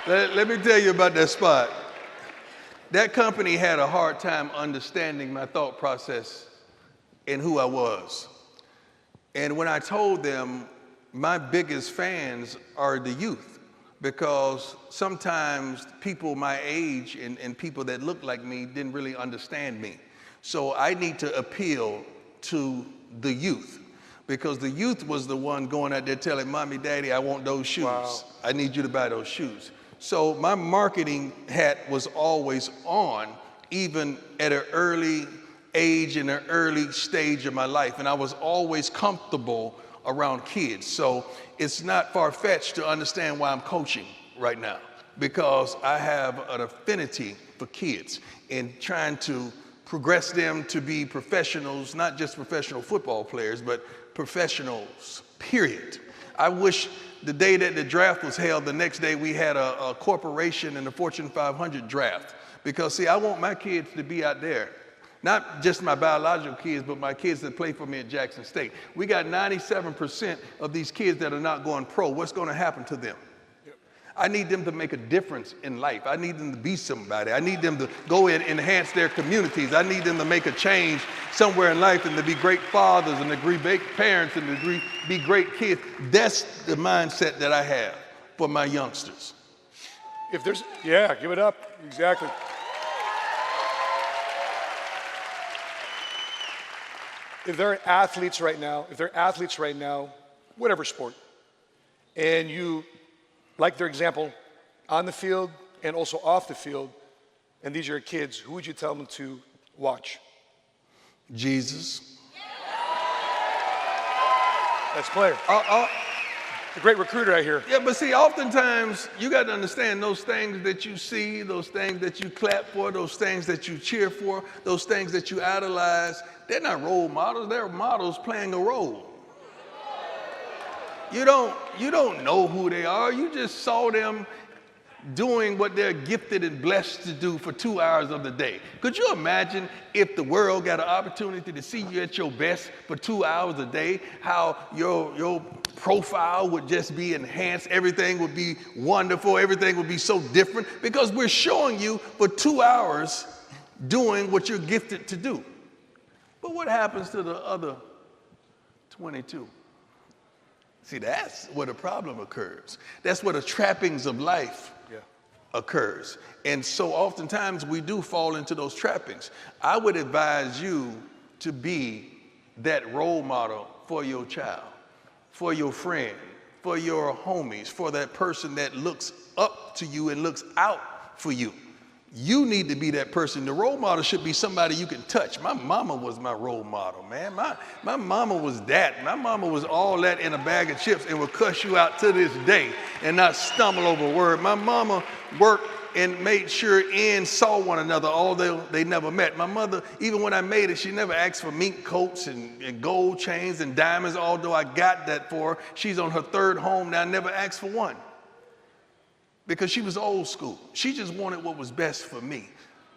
Let me tell you about that spot. That company had a hard time understanding my thought process and who I was. And when I told them my biggest fans are the youth, because sometimes people my age and people that look like me didn't really understand me. So I need to appeal to the youth, because the youth was the one going out there telling mommy, daddy, I want those shoes. Wow. I need you to buy those shoes. So my marketing hat was always on, even at an early age, in an early stage of my life. And I was always comfortable around kids. So it's not far-fetched to understand why I'm coaching right now, because I have an affinity for kids and trying to progress them to be professionals, not just professional football players, but professionals, period. I wish the day that the draft was held, the next day we had a corporation in the Fortune 500 draft. Because see, I want my kids to be out there. Not just my biological kids, but my kids that play for me at Jackson State. We got 97% of these kids that are not going pro. What's going to happen to them? I need them to make a difference in life. I need them to be somebody. I need them to go and enhance their communities. I need them to make a change somewhere in life and to be great fathers and to be great parents and to be great kids. That's the mindset that I have for my youngsters. If there's, yeah, give it up. Exactly. If there are athletes right now, whatever sport, and you like their example on the field and also off the field, and these are your kids, who would you tell them to watch? Jesus. That's player. A great recruiter, I hear. Yeah, but see, oftentimes you got to understand those things that you see, those things that you clap for, those things that you cheer for, those things that you idolize, they're not role models, they're models playing a role. You don't know who they are. You just saw them doing what they're gifted and blessed to do for 2 hours of the day. Could you imagine if the world got an opportunity to see you at your best for 2 hours a day, how your profile would just be enhanced, everything would be wonderful, everything would be so different, because we're showing you for 2 hours doing what you're gifted to do. But what happens to the other 22? See, that's where the problem occurs. That's where the trappings of life occurs. And so oftentimes we do fall into those trappings. I would advise you to be that role model for your child, for your friend, for your homies, for that person that looks up to you and looks out for you. You need to be that person. The role model should be somebody you can touch. My mama was my role model, man. My mama was that. My mama was all that in a bag of chips and will cuss you out to this day and not stumble over a word. My mama worked and made sure ends saw one another, although they never met. My mother, even when I made it, she never asked for mink coats and gold chains and diamonds, although I got that for her. She's on her third home now, never asked for one. Because she was old school. She just wanted what was best for me.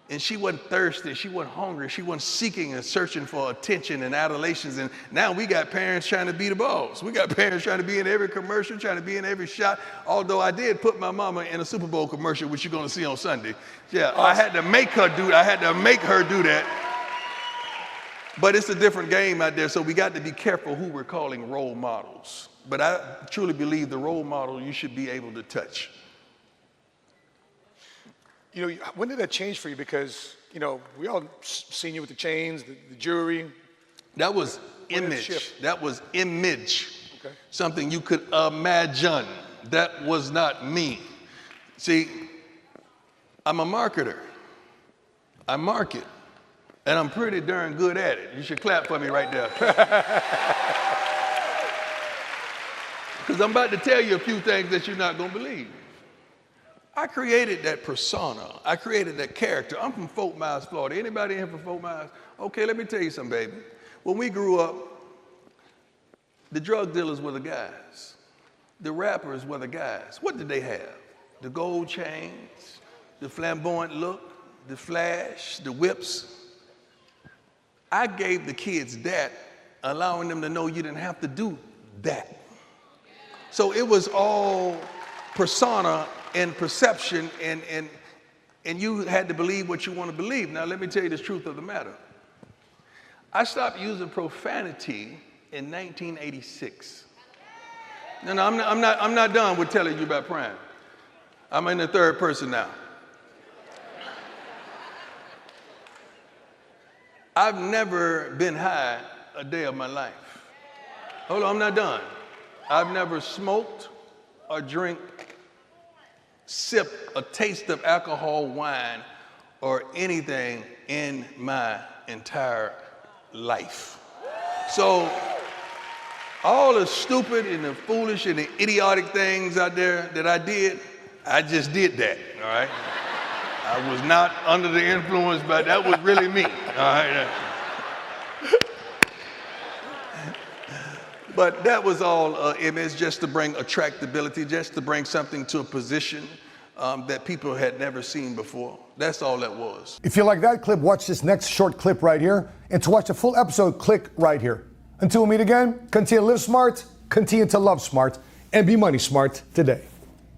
And she wasn't thirsty, she wasn't hungry, she wasn't seeking and searching for attention and adulations. And now we got parents trying to be the boss. We got parents trying to be in every commercial, trying to be in every shot. Although I did put my mama in a Super Bowl commercial, which you're gonna see on Sunday. Yeah, awesome. I had to make her do that. But it's a different game out there, so we got to be careful who we're calling role models. But I truly believe the role model you should be able to touch. You know, when did that change for you? Because, you know, we all seen you with the chains, the jewelry. That was image. That was image. Okay. Something you could imagine. That was not me. See, I'm a marketer. I market. And I'm pretty darn good at it. You should clap for me right there. Because I'm about to tell you a few things that you're not going to believe. I created that persona. I created that character. I'm from Fort Myers, Florida. Anybody in here from Fort Myers? Okay, let me tell you something, baby. When we grew up, the drug dealers were the guys. The rappers were the guys. What did they have? The gold chains, the flamboyant look, the flash, the whips. I gave the kids that, allowing them to know you didn't have to do that. So it was all persona and perception, and you had to believe what you want to believe. Now, let me tell you the truth of the matter. I stopped using profanity in 1986. No, I'm not done with telling you about prime. I'm in the third person now. I've never been high a day of my life. Hold on, I'm not done. I've never smoked or sipped a taste of alcohol, wine, or anything in my entire life. So all the stupid and the foolish and the idiotic things out there that I did, I just did that, all right? I was not under the influence, but that was really me, all right? But that was all image, just to bring attractability, just to bring something to a position that people had never seen before. That's all that was. If you like that clip, watch this next short clip right here. And to watch the full episode, click right here. Until we meet again, continue to live smart, continue to love smart, and be money smart today.